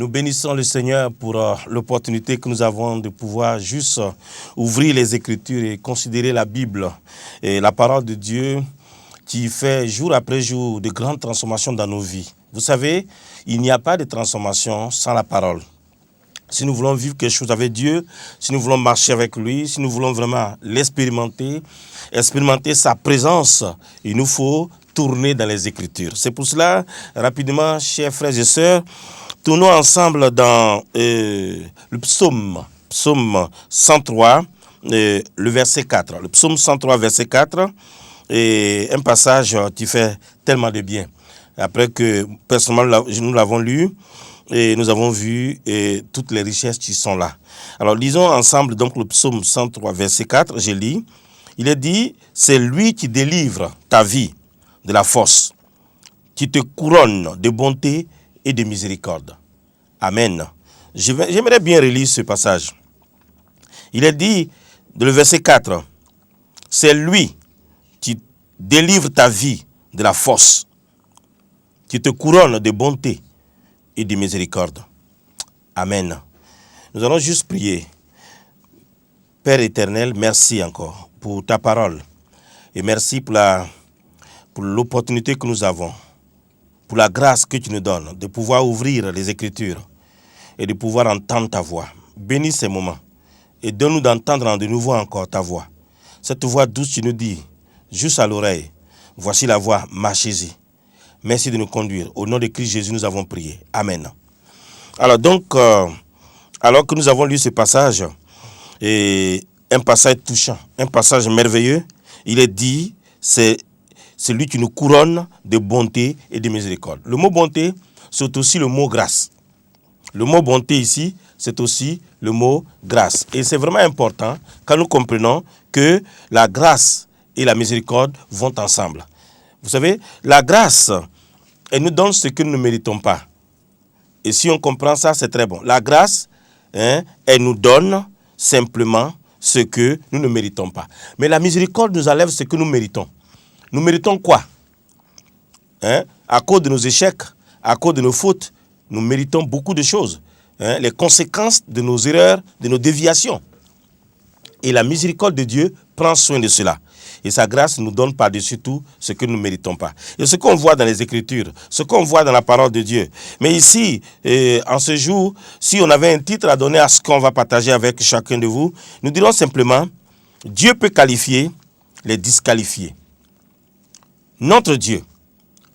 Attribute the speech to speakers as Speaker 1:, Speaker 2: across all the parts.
Speaker 1: Nous bénissons le Seigneur pour l'opportunité que nous avons de pouvoir juste ouvrir les Écritures et considérer la Bible et la parole de Dieu qui fait jour après jour de grandes transformations dans nos vies. Vous savez, il n'y a pas de transformation sans la parole. Si nous voulons vivre quelque chose avec Dieu, si nous voulons marcher avec lui, si nous voulons vraiment l'expérimenter, expérimenter sa présence, il nous faut tourner dans les Écritures. C'est pour cela, rapidement, chers frères et sœurs, tournons ensemble dans le psaume 103, le verset 4. Le psaume 103, verset 4, et un passage qui fait tellement de bien. Après que, personnellement, nous l'avons lu, et nous avons vu toutes les richesses qui sont là. Alors, lisons ensemble donc le psaume 103, verset 4, je lis. Il est dit, c'est lui qui délivre ta vie de la fosse, qui te couronne de bonté et de miséricorde. Amen. J'aimerais bien relire ce passage. Il est dit, dans le verset 4, c'est lui qui délivre ta vie de la fosse, qui te couronne de bonté et de miséricorde. Amen. Nous allons juste prier. Père éternel, merci encore pour ta parole. Et merci pour l'opportunité que nous avons, pour la grâce que tu nous donnes, de pouvoir ouvrir les Écritures et de pouvoir entendre ta voix. Bénis ces moments et donne-nous d'entendre de nouveau encore ta voix. Cette voix douce, tu nous dis, juste à l'oreille, voici la voix, marchez-y. Merci de nous conduire. Au nom de Christ Jésus, nous avons prié. Amen. Alors donc, alors que nous avons lu ce passage, et un passage touchant, un passage merveilleux, il est dit, c'est lui qui nous couronne de bonté et de miséricorde. Le mot bonté, c'est aussi le mot grâce. Le mot bonté ici, c'est aussi le mot grâce. Et c'est vraiment important quand nous comprenons que la grâce et la miséricorde vont ensemble. Vous savez, la grâce, elle nous donne ce que nous ne méritons pas. Et si on comprend ça, c'est très bon. La grâce, elle nous donne simplement ce que nous ne méritons pas. Mais la miséricorde nous enlève ce que nous méritons. Nous méritons quoi? À cause de nos échecs, à cause de nos fautes, nous méritons beaucoup de choses. Les conséquences de nos erreurs, de nos déviations. Et la miséricorde de Dieu prend soin de cela. Et sa grâce nous donne par-dessus tout ce que nous ne méritons pas. Et ce qu'on voit dans les Écritures, ce qu'on voit dans la parole de Dieu. Mais ici, en ce jour, si on avait un titre à donner à ce qu'on va partager avec chacun de vous, nous dirons simplement, Dieu peut qualifier les disqualifiés. Notre Dieu,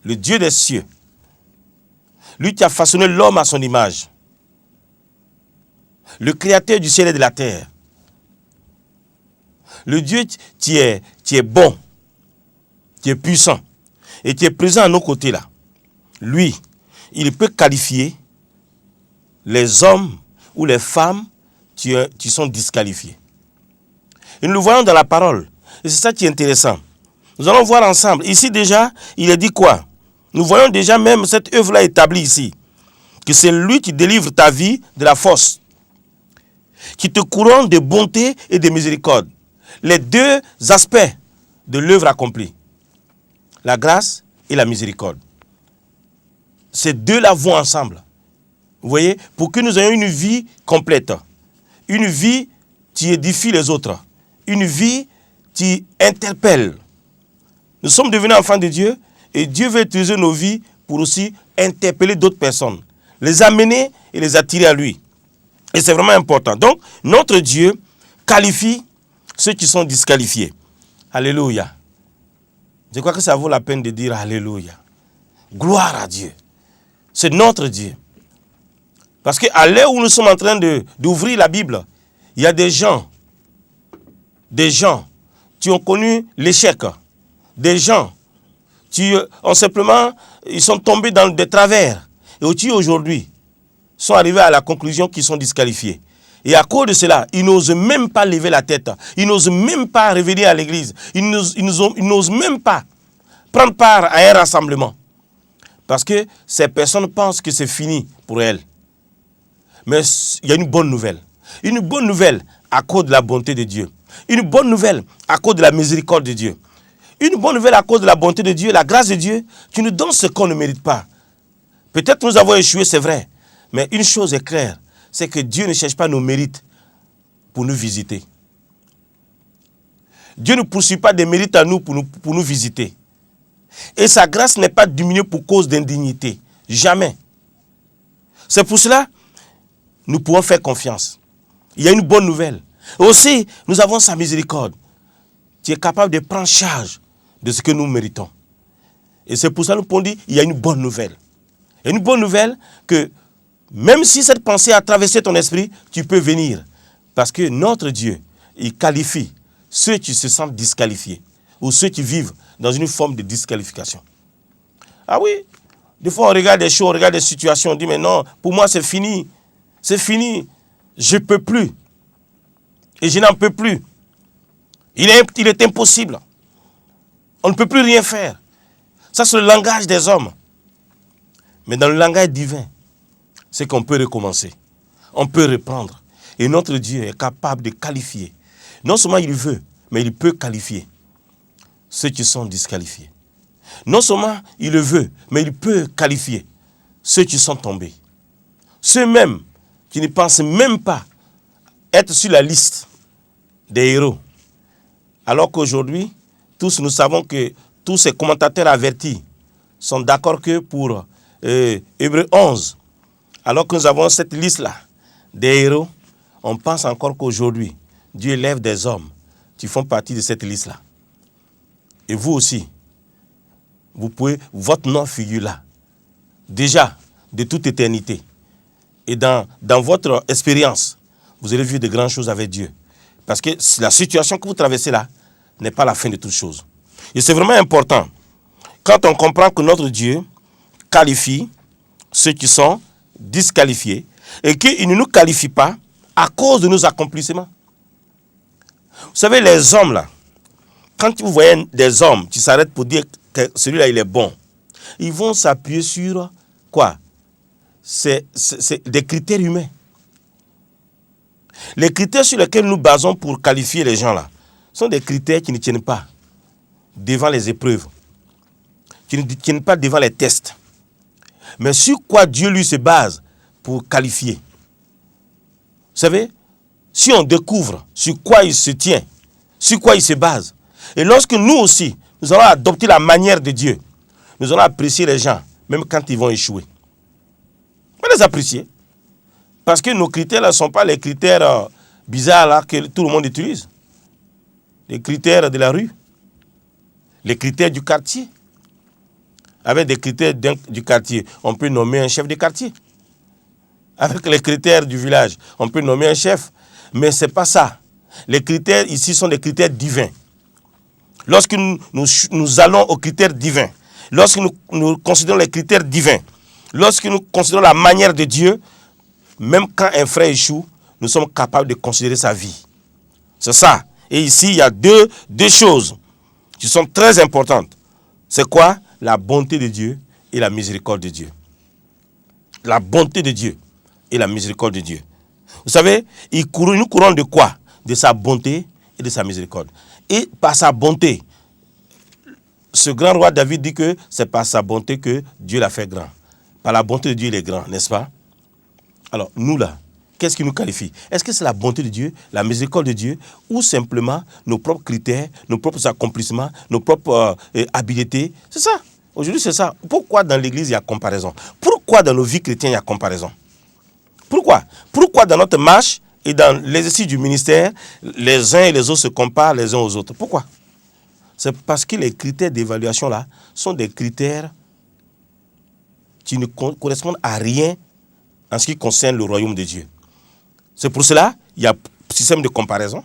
Speaker 1: le Dieu des cieux, lui qui a façonné l'homme à son image, le créateur du ciel et de la terre, le Dieu qui est bon, qui est puissant et qui est présent à nos côtés là, lui, il peut qualifier les hommes ou les femmes qui sont disqualifiés. Et nous le voyons dans la parole. Et c'est ça qui est intéressant. Nous allons voir ensemble. Ici déjà, il est dit quoi? Nous voyons déjà même cette œuvre-là établie ici. Que c'est lui qui délivre ta vie de la fosse. Qui te couronne de bonté et de miséricorde. Les deux aspects de l'œuvre accomplie. La grâce et la miséricorde. Ces deux-là vont ensemble. Vous voyez? Pour que nous ayons une vie complète. Une vie qui édifie les autres. Une vie qui interpelle. Nous sommes devenus enfants de Dieu et Dieu veut utiliser nos vies pour aussi interpeller d'autres personnes. Les amener et les attirer à lui. Et c'est vraiment important. Donc, notre Dieu qualifie ceux qui sont disqualifiés. Alléluia. Je crois que ça vaut la peine de dire Alléluia. Gloire à Dieu. C'est notre Dieu. Parce qu'à l'heure où nous sommes en train d'ouvrir la Bible, il y a des gens qui ont connu l'échec. Des gens qui ont simplement, ils sont tombés dans des travers. Et qui aujourd'hui sont arrivés à la conclusion qu'ils sont disqualifiés. Et à cause de cela, ils n'osent même pas lever la tête. Ils n'osent même pas revenir à l'église. Ils n'osent même pas prendre part à un rassemblement. Parce que ces personnes pensent que c'est fini pour elles. Mais il y a une bonne nouvelle. Une bonne nouvelle à cause de la bonté de Dieu. Une bonne nouvelle à cause de la miséricorde de Dieu. Une bonne nouvelle à cause de la bonté de Dieu, la grâce de Dieu, qui nous donne ce qu'on ne mérite pas. Peut-être nous avons échoué, c'est vrai. Mais une chose est claire, c'est que Dieu ne cherche pas nos mérites pour nous visiter. Dieu ne poursuit pas des mérites à nous pour nous visiter. Et sa grâce n'est pas diminuée pour cause d'indignité. Jamais. C'est pour cela nous pouvons faire confiance. Il y a une bonne nouvelle. Aussi, nous avons sa miséricorde. Tu es capable de prendre charge de ce que nous méritons. Et c'est pour ça que nous pouvons dire il y a une bonne nouvelle. Et une bonne nouvelle que même si cette pensée a traversé ton esprit, tu peux venir. Parce que notre Dieu, il qualifie ceux qui se sentent disqualifiés ou ceux qui vivent dans une forme de disqualification. Ah oui, des fois on regarde des choses, on regarde des situations, on dit mais non, pour moi c'est fini. C'est fini. Je ne peux plus. Et je n'en peux plus. Il est impossible. On ne peut plus rien faire. Ça, c'est le langage des hommes. Mais dans le langage divin, c'est qu'on peut recommencer. On peut reprendre. Et notre Dieu est capable de qualifier. Non seulement il veut, mais il peut qualifier ceux qui sont disqualifiés. Non seulement il le veut, mais il peut qualifier ceux qui sont tombés. Ceux-mêmes qui ne pensent même pas être sur la liste des héros. Alors qu'aujourd'hui, tous nous savons que tous ces commentateurs avertis sont d'accord que pour Hébreux 11, alors que nous avons cette liste-là des héros, on pense encore qu'aujourd'hui, Dieu élève des hommes qui font partie de cette liste-là. Et vous aussi, vous pouvez, votre nom figure là. Déjà, de toute éternité. Et dans votre expérience, vous allez vivre de grandes choses avec Dieu. Parce que la situation que vous traversez là n'est pas la fin de toutes choses. Et c'est vraiment important. Quand on comprend que notre Dieu qualifie ceux qui sont disqualifiés et qu'il ne nous qualifie pas à cause de nos accomplissements. Vous savez, les hommes là, quand vous voyez des hommes qui s'arrêtent pour dire que celui-là il est bon, ils vont s'appuyer sur quoi? C'est des critères humains. Les critères sur lesquels nous basons pour qualifier les gens là sont des critères qui ne tiennent pas devant les épreuves, qui ne tiennent pas devant les tests. Mais sur quoi Dieu lui se base pour qualifier? Vous savez, si on découvre sur quoi il se tient, sur quoi il se base, et lorsque nous aussi, nous allons adopter la manière de Dieu, nous allons apprécier les gens, même quand ils vont échouer. On va les apprécier. Parce que nos critères ne sont pas les critères bizarres là, que tout le monde utilise. Les critères de la rue. Les critères du quartier. Avec des critères du quartier, on peut nommer un chef de quartier. Avec les critères du village, on peut nommer un chef. Mais ce n'est pas ça. Les critères ici sont des critères divins. Lorsque nous allons aux critères divins, lorsque nous considérons les critères divins, lorsque nous considérons la manière de Dieu, même quand un frère échoue, nous sommes capables de considérer sa vie. C'est ça. Et ici, il y a deux choses qui sont très importantes. C'est quoi? La bonté de Dieu et la miséricorde de Dieu. La bonté de Dieu et la miséricorde de Dieu. Vous savez, nous courons de quoi? De sa bonté et de sa miséricorde. Et par sa bonté, ce grand roi David dit que c'est par sa bonté que Dieu l'a fait grand. Par la bonté de Dieu, il est grand, n'est-ce pas? Alors, nous là, qu'est-ce qui nous qualifie? Est-ce que c'est la bonté de Dieu, la miséricorde de Dieu, ou simplement nos propres critères, nos propres accomplissements, nos propres habiletés? C'est ça. Aujourd'hui, c'est ça. Pourquoi dans l'église, il y a comparaison? Pourquoi dans nos vies chrétiennes, il y a comparaison? Pourquoi? Pourquoi dans notre marche et dans l'exercice du ministère, les uns et les autres se comparent les uns aux autres? Pourquoi? C'est parce que les critères d'évaluation là sont des critères qui ne correspondent à rien en ce qui concerne le royaume de Dieu. C'est pour cela qu'il y a un système de comparaison.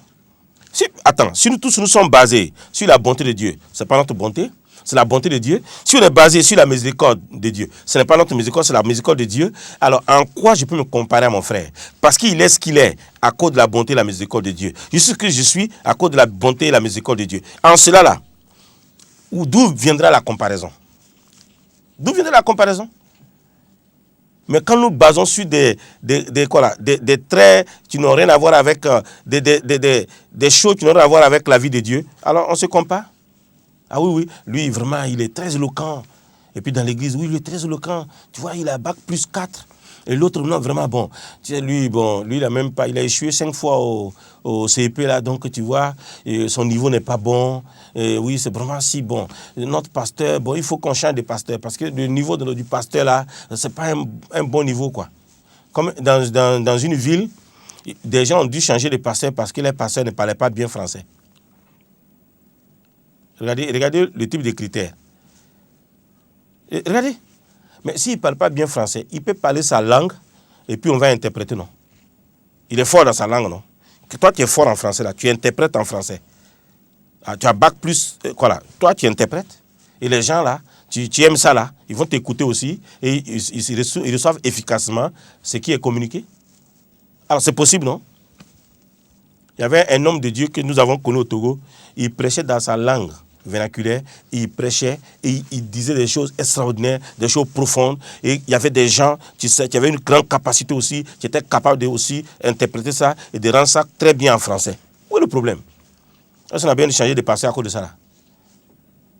Speaker 1: Si nous tous nous sommes basés sur la bonté de Dieu, ce n'est pas notre bonté, c'est la bonté de Dieu. Si on est basé sur la miséricorde de Dieu, ce n'est pas notre miséricorde, c'est la miséricorde de Dieu. Alors en quoi je peux me comparer à mon frère? Parce qu'il est ce qu'il est à cause de la bonté et la miséricorde de Dieu. Je suis ce que je suis à cause de la bonté et la miséricorde de Dieu. En cela là, d'où viendra la comparaison? D'où viendra la comparaison? Mais quand nous basons sur des traits qui n'ont rien à voir avec des choses qui n'ont rien à voir avec la vie de Dieu, alors on se compare. Ah oui, lui vraiment, il est très éloquent. Et puis dans l'église, oui, il est très éloquent. Tu vois, il a bac plus 4. Et l'autre, non, vraiment, bon, tu sais, lui, il a même pas, il a échoué 5 fois au CEP, là, donc tu vois, son niveau n'est pas bon. Et oui, c'est vraiment si bon. Notre pasteur, bon, il faut qu'on change de pasteur, parce que le niveau du pasteur, là, c'est pas un bon niveau, quoi. Comme dans une ville, des gens ont dû changer de pasteur parce que les pasteurs ne parlaient pas bien français. Regardez le type de critères. Regardez. Mais s'il ne parle pas bien français, il peut parler sa langue et puis on va interpréter, non. Il est fort dans sa langue, non. Toi, tu es fort en français, là. Tu interprètes en français. Ah, tu as bac plus, quoi là. Toi, tu interprètes. Et les gens, là, tu aimes ça, là. Ils vont t'écouter aussi et ils reçoivent efficacement ce qui est communiqué. Alors, c'est possible, non? Il y avait un homme de Dieu que nous avons connu au Togo. Il prêchait dans sa langue vernaculaire, il prêchait et il disait des choses extraordinaires, des choses profondes. Et il y avait des gens qui avaient une grande capacité aussi, qui étaient capables de aussi interpréter ça et de rendre ça très bien en français. Où est le problème? Est-ce qu'on a bien changé de passer à cause de ça là?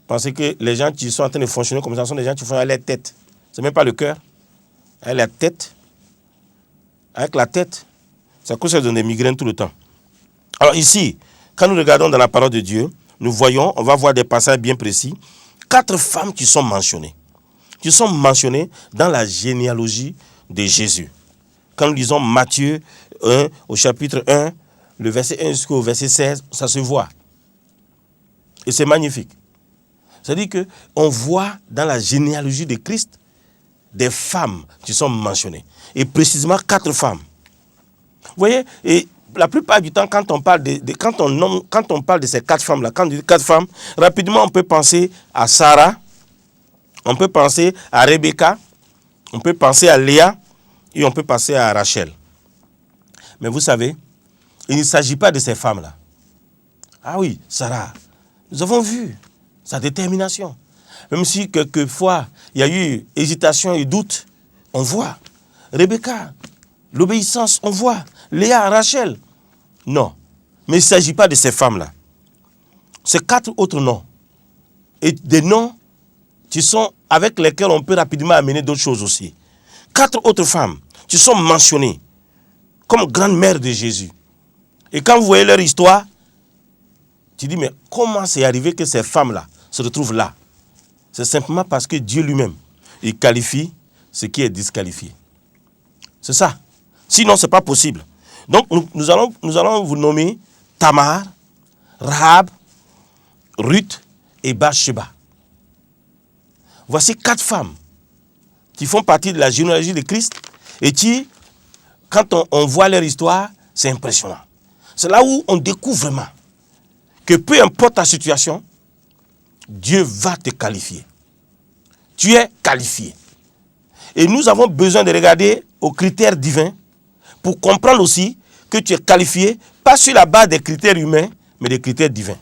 Speaker 1: Pensez que les gens qui sont en train de fonctionner comme ça sont des gens qui font avec la tête. C'est même pas le cœur. Avec la tête. Avec la tête. C'est à cause ça donne des migraines tout le temps. Alors ici, quand nous regardons dans la parole de Dieu, nous voyons, on va voir des passages bien précis, 4 femmes qui sont mentionnées dans la généalogie de Jésus. Quand nous lisons Matthieu 1, au chapitre 1, le verset 1 jusqu'au verset 16, ça se voit. Et c'est magnifique. C'est-à-dire qu'on voit dans la généalogie de Christ des femmes qui sont mentionnées. Et précisément 4 femmes. Vous voyez, et la plupart du temps, quand on parle quand on parle de ces 4 femmes-là, quand on dit 4 femmes, rapidement on peut penser à Sarah, on peut penser à Rebecca, on peut penser à Léa et on peut penser à Rachel. Mais vous savez, il ne s'agit pas de ces femmes-là. Ah oui, Sarah, nous avons vu sa détermination. Même si quelquefois il y a eu hésitation et doute, on voit. Rebecca, l'obéissance, on voit. Léa, Rachel. Non. Mais il ne s'agit pas de ces femmes-là. C'est 4 autres noms. Et des noms qui sont avec lesquels on peut rapidement amener d'autres choses aussi. 4 autres femmes qui sont mentionnées comme grand-mère de Jésus. Et quand vous voyez leur histoire, tu dis, mais comment c'est arrivé que ces femmes-là se retrouvent là? C'est simplement parce que Dieu lui-même, il qualifie ce qui est disqualifié. C'est ça. Sinon, ce n'est pas possible. Donc, nous allons vous nommer Tamar, Rahab, Ruth et Bathsheba. Voici 4 femmes qui font partie de la généalogie de Christ et qui, quand on voit leur histoire, c'est impressionnant. C'est là où on découvre vraiment que peu importe ta situation, Dieu va te qualifier. Tu es qualifié. Et nous avons besoin de regarder aux critères divins pour comprendre aussi que tu es qualifié, pas sur la base des critères humains, mais des critères divins.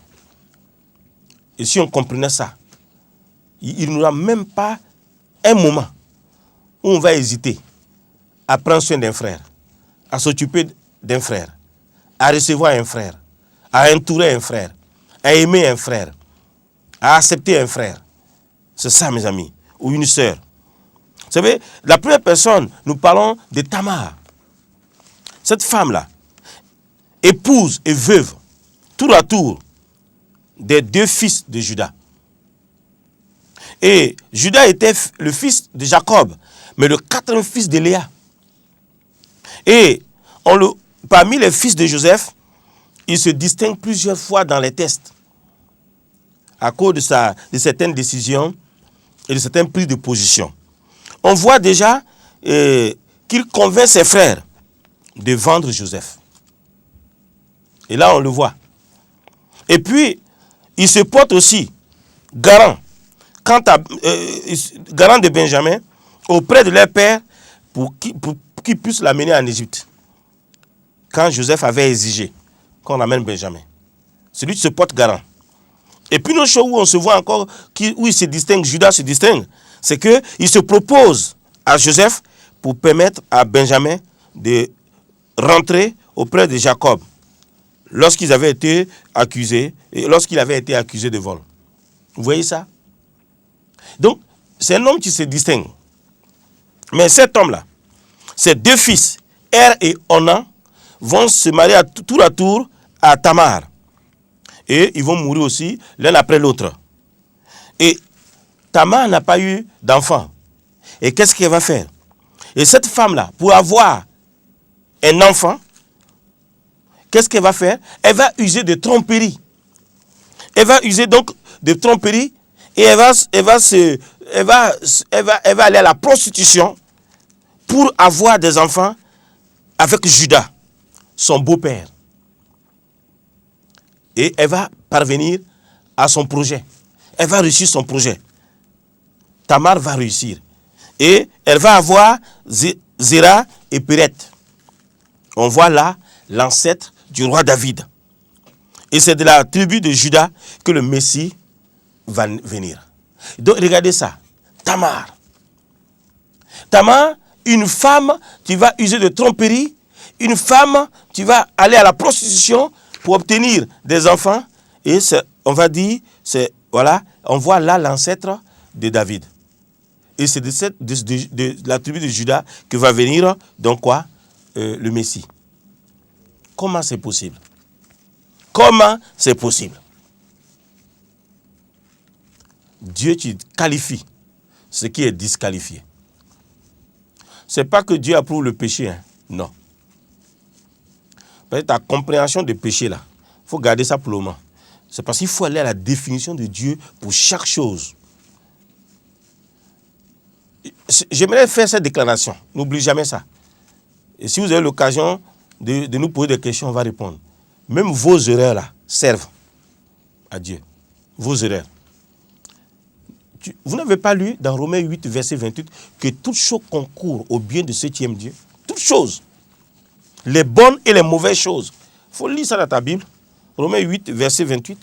Speaker 1: Et si on comprenait ça, il n'y aura même pas un moment où on va hésiter à prendre soin d'un frère, à s'occuper d'un frère, à recevoir un frère, à entourer un frère, à aimer un frère, à accepter un frère. C'est ça, mes amis, ou une sœur. Vous savez, la première personne, nous parlons de Tamar. Cette femme-là, épouse et veuve, tour à tour, des 2 fils de Judas. Et Judas était le fils de Jacob, mais le 4e fils de Léa. Et parmi les fils de Joseph, il se distingue plusieurs fois dans les tests, à cause de certaines décisions et de certaines prises de position. On voit déjà qu'il convainc ses frères de vendre Joseph. Et là, on le voit. Et puis, il se porte aussi garant de Benjamin auprès de leur père pour qu'il puisse l'amener en Égypte. Quand Joseph avait exigé qu'on amène Benjamin. Celui qui se porte garant. Et puis, une autre chose où on se voit encore, où il se distingue, Judas se distingue, c'est qu'il se propose à Joseph pour permettre à Benjamin de rentrer auprès de Jacob lorsqu'il avait été accusé de vol. Vous voyez ça? Donc, c'est un homme qui se distingue. Mais cet homme-là, ses deux fils, Er et Onan, vont se marier tour à tour à Tamar. Et ils vont mourir aussi l'un après l'autre. Et Tamar n'a pas eu d'enfant. Et qu'est-ce qu'elle va faire? Et cette femme-là, pour avoir un enfant, qu'est-ce qu'elle va faire? Elle va user de tromperie. Elle va user donc de tromperie et elle va aller à la prostitution pour avoir des enfants avec Judas, son beau-père. Et elle va parvenir à son projet. Elle va réussir son projet. Tamar va réussir. Et elle va avoir Zéra et Péret. On voit là l'ancêtre du roi David. Et c'est de la tribu de Juda que le Messie va venir. Donc regardez ça. Tamar. Tamar, une femme qui va user de tromperie, une femme qui va aller à la prostitution pour obtenir des enfants. Et on va dire, voilà, on voit là l'ancêtre de David. Et c'est de la tribu de Juda que va venir, donc quoi, le Messie. Comment c'est possible? Comment c'est possible? Dieu qualifie ce qui est disqualifié. Ce n'est pas que Dieu approuve le péché, hein. Non. Peut-être ta compréhension du péché là, il faut garder ça pour le moment. C'est parce qu'il faut aller à la définition de Dieu pour chaque chose. J'aimerais faire cette déclaration. N'oublie jamais ça. Et si vous avez l'occasion de nous poser des questions, on va répondre. Même vos erreurs là servent à Dieu. Vos erreurs. Vous n'avez pas lu dans Romains 8, verset 28, que toute chose concourt au bien de ceux qui aiment Dieu. Toutes choses. Les bonnes et les mauvaises choses. Il faut lire ça dans ta Bible. Romains 8, verset 28.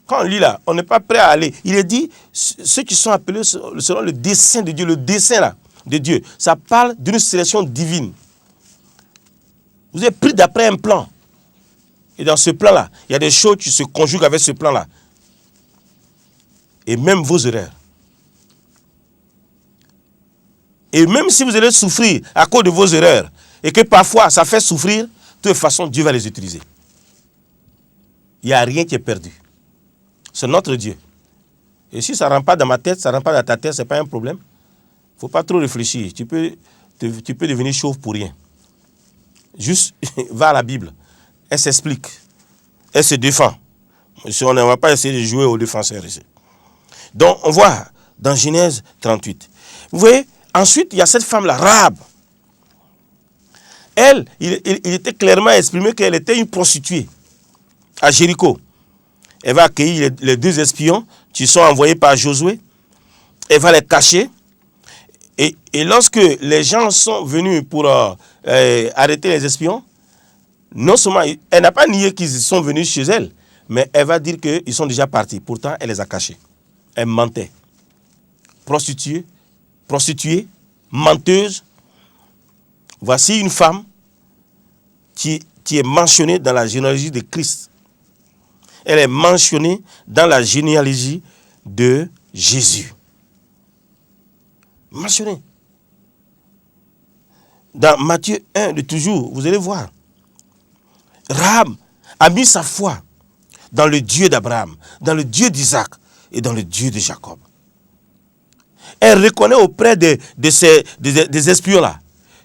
Speaker 1: Quand on lit là, on n'est pas prêt à aller. Il est dit, ceux qui sont appelés selon le dessein de Dieu, le dessein là, de Dieu, ça parle d'une sélection divine. Vous êtes pris d'après un plan. Et dans ce plan-là, il y a des choses qui se conjuguent avec ce plan-là. Et même vos erreurs. Et même si vous allez souffrir à cause de vos erreurs, et que parfois ça fait souffrir, de toute façon, Dieu va les utiliser. Il n'y a rien qui est perdu. C'est notre Dieu. Et si ça ne rentre pas dans ma tête, ça ne rentre pas dans ta tête, ce n'est pas un problème. Il ne faut pas trop réfléchir. Tu peux devenir chauve pour rien. Juste, va à la Bible. Elle s'explique. Elle se défend. On ne va pas essayer de jouer aux défenseurs ici. Donc, on voit dans Genèse 38. Vous voyez, ensuite, il y a cette femme-là, Rahab. Elle, il était clairement exprimé qu'elle était une prostituée à Jéricho. Elle va accueillir les deux espions qui sont envoyés par Josué. Elle va les cacher. Et lorsque les gens sont venus pour arrêter les espions, non seulement, elle n'a pas nié qu'ils sont venus chez elle, mais elle va dire qu'ils sont déjà partis. Pourtant, elle les a cachés. Elle mentait. Prostituée, menteuse. Voici une femme qui est mentionnée dans la généalogie de Christ. Elle est mentionnée dans la généalogie de Jésus. Mentionnée. Dans Matthieu 1 de toujours, vous allez voir. Rahab a mis sa foi dans le Dieu d'Abraham, dans le Dieu d'Isaac et dans le Dieu de Jacob. Elle reconnaît auprès des espions-là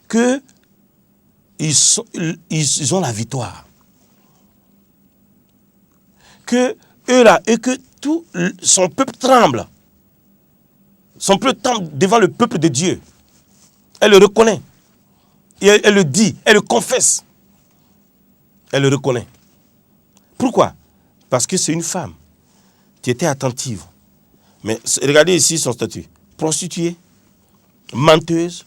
Speaker 1: qu'ils ont la victoire. Que eux là, et que tout son peuple tremble. Son peuple tremble devant le peuple de Dieu. Elle le reconnaît. Et elle le dit, elle le confesse. Elle le reconnaît. Pourquoi? Parce que c'est une femme qui était attentive. Mais regardez ici son statut. Prostituée, menteuse.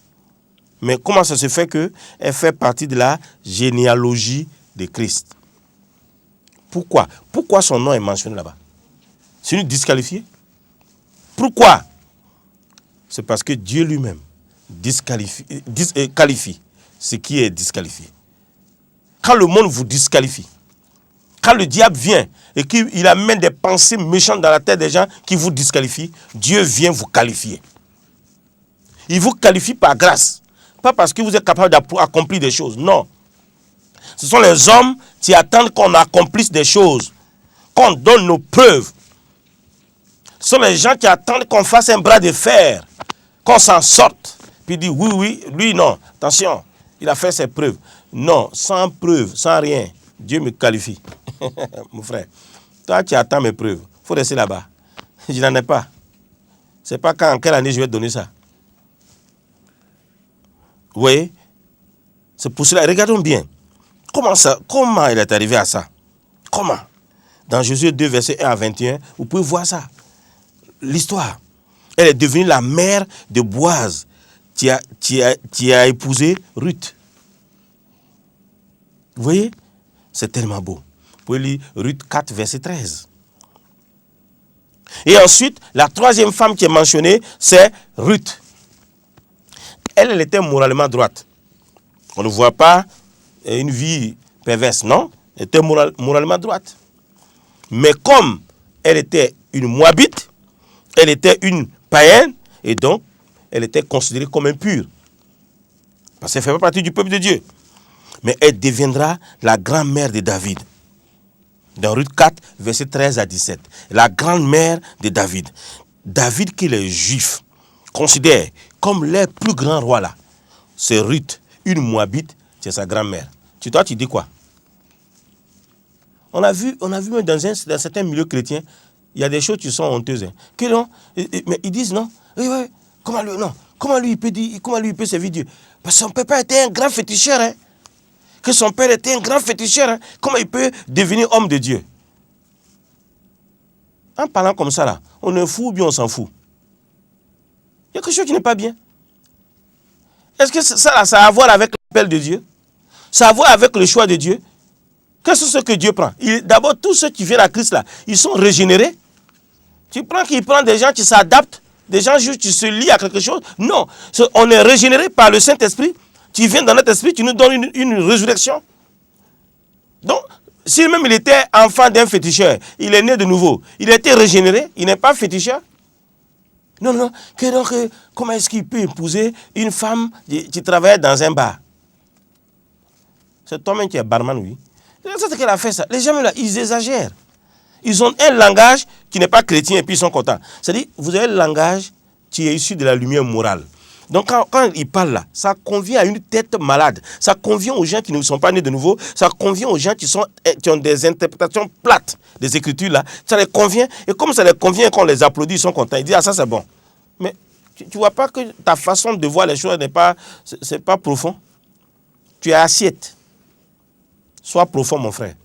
Speaker 1: Mais comment ça se fait qu'elle fait partie de la généalogie de Christ? Pourquoi? Pourquoi son nom est mentionné là-bas? C'est une disqualifiée? Pourquoi? C'est parce que Dieu lui-même qualifie ce qui est disqualifié. Quand le monde vous disqualifie, quand le diable vient et qu'il amène des pensées méchantes dans la tête des gens qui vous disqualifient, Dieu vient vous qualifier. Il vous qualifie par grâce. Pas parce que vous êtes capable d'accomplir des choses. Non. Ce sont les hommes qui attendent qu'on accomplisse des choses, qu'on donne nos preuves. Ce sont les gens qui attendent qu'on fasse un bras de fer, qu'on s'en sorte. Puis dit oui, lui non. Attention, il a fait ses preuves. Non, sans preuve, sans rien, Dieu me qualifie. Mon frère, toi tu attends mes preuves. Il faut rester là-bas. Je n'en ai pas. C'est pas quand, en quelle année je vais te donner ça. Vous voyez? C'est pour cela, regardons bien. Comment il est arrivé à ça? Comment? Dans Josué 2, verset 1 à 21, vous pouvez voir ça. L'histoire. Elle est devenue la mère de Boaz, qui a épousé Ruth. Vous voyez? C'est tellement beau. Vous pouvez lire Ruth 4, verset 13. Et ensuite, la troisième femme qui est mentionnée, c'est Ruth. Elle était moralement droite. On ne voit pas une vie perverse, non? Elle était moralement droite. Mais comme elle était une Moabite, elle était une païenne, et donc elle était considérée comme impure. Parce qu'elle ne fait pas partie du peuple de Dieu. Mais elle deviendra la grand-mère de David. Dans Ruth 4, verset 13 à 17. La grand-mère de David. David, qui est juif, considère comme les plus grands rois là. C'est Ruth, une Moabite, c'est sa grand-mère. Toi, tu dis quoi? On a vu même dans certains milieux chrétiens, il y a des choses qui sont honteuses. Hein. Que non, mais ils disent non. Oui, comment lui il peut servir Dieu? Parce que son papa était un grand féticheur. Hein. Que son père était un grand féticheur. Hein. Comment il peut devenir homme de Dieu? En parlant comme ça, là, on est fou ou bien on s'en fout? Il y a quelque chose qui n'est pas bien. Est-ce que ça a à voir avec l'appel de Dieu? Ça a à voir avec le choix de Dieu? Qu'est-ce que c'est que Dieu prend? D'abord, tous ceux qui viennent à Christ, là, ils sont régénérés. Tu prends qu'il prend des gens qui s'adaptent, des gens juste qui se lient à quelque chose? Non. On est régénéré par le Saint-Esprit. Tu viens dans notre esprit, tu nous donnes une résurrection. Donc, si même il était enfant d'un féticheur, il est né de nouveau, il a été régénéré, il n'est pas féticheur. Non. Comment est-ce qu'il peut épouser une femme qui travaille dans un bar? C'est toi-même qui es barman, oui. C'est ce qu'elle a fait ça. Les gens, là, ils exagèrent. Ils ont un langage qui n'est pas chrétien et puis ils sont contents. C'est-à-dire, vous avez le langage qui est issu de la lumière morale. Donc quand ils parlent là, ça convient à une tête malade. Ça convient aux gens qui ne sont pas nés de nouveau. Ça convient aux gens qui ont des interprétations plates des Écritures là. Ça les convient. Et comme ça les convient, quand on les applaudit, ils sont contents. Ils disent, ah ça c'est bon. Mais tu ne vois pas que ta façon de voir les choses c'est pas profond. Tu es assiette. Sois profond, mon frère.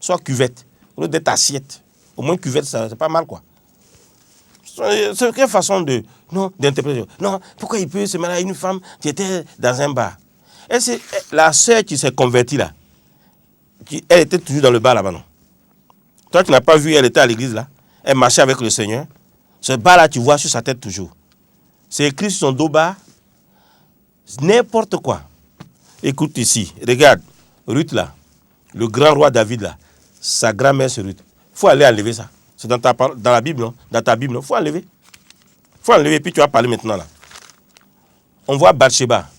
Speaker 1: Sois cuvette. Au lieu d'être assiette. Au moins cuvette, c'est pas mal quoi. C'est quelle façon d'interpréter? Non, pourquoi il peut se marier à une femme qui était dans un bar? Et c'est la sœur qui s'est convertie là. Elle était toujours dans le bar là-bas, non? Toi, tu n'as pas vu, elle était à l'église là. Elle marchait avec le Seigneur. Ce bar là, tu vois sur sa tête toujours. C'est écrit sur son dos bas. N'importe quoi. Écoute ici, regarde. Ruth là. Le grand roi David là. Sa grand-mère c'est Ruth. Il faut aller enlever ça. C'est dans la Bible, non? Dans ta Bible, non? Il faut enlever. Il faut enlever, puis tu vas parler maintenant là. On voit Bathsheba.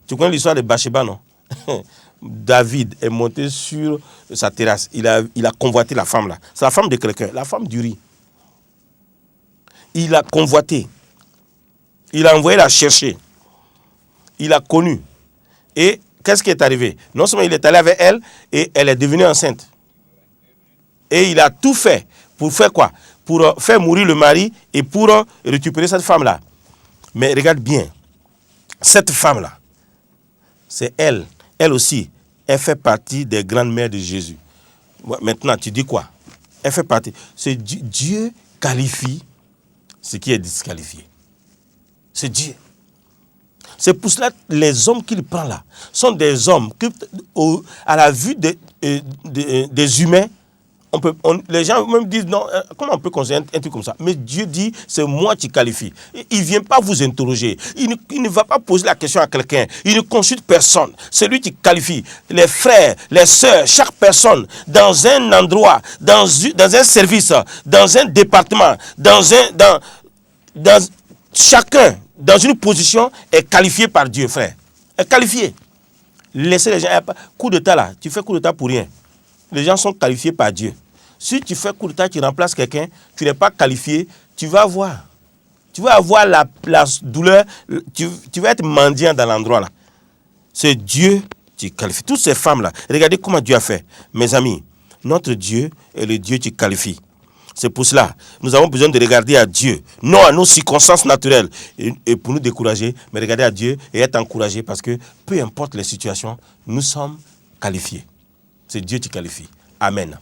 Speaker 1: Tu connais l'histoire de Bathsheba, non? David est monté sur sa terrasse. Il a convoité la femme là. C'est la femme de quelqu'un, la femme d'Uri. Il a convoité. Il a envoyé la chercher. Il a connu. Et qu'est-ce qui est arrivé? Non seulement il est allé avec elle, et elle est devenue enceinte. Et il a tout fait. Pour faire quoi? Pour faire mourir le mari et pour récupérer cette femme-là. Mais regarde bien. Cette femme-là, c'est elle. Elle aussi, elle fait partie des grandes mères de Jésus. Maintenant, tu dis quoi? Elle fait partie. C'est Dieu qualifie ce qui est disqualifié. C'est Dieu. C'est pour cela que les hommes qu'il prend là sont des hommes qui, à la vue des humains, les gens même disent non, comment on peut considérer un truc comme ça? Mais Dieu dit, c'est moi qui qualifie. Il ne vient pas vous interroger. Il ne va pas poser la question à quelqu'un. Il ne consulte personne. C'est lui qui qualifie. Les frères, les sœurs, chaque personne, dans un endroit, dans un service, dans un département, dans chacun dans une position est qualifiée par Dieu, frère. Est qualifiée. Laissez les gens. Coup d'état là, tu fais coup d'état pour rien. Les gens sont qualifiés par Dieu. Si tu fais coup d'état, tu remplaces quelqu'un, tu n'es pas qualifié, tu vas voir. Tu vas avoir la douleur, tu vas être mendiant dans l'endroit là. C'est Dieu qui qualifie. Toutes ces femmes là, regardez comment Dieu a fait. Mes amis, notre Dieu est le Dieu qui qualifie. C'est pour cela, nous avons besoin de regarder à Dieu, non à nos circonstances naturelles, et pour nous décourager, mais regarder à Dieu et être encouragé parce que peu importe les situations, nous sommes qualifiés. C'est Dieu qui qualifie. Amen.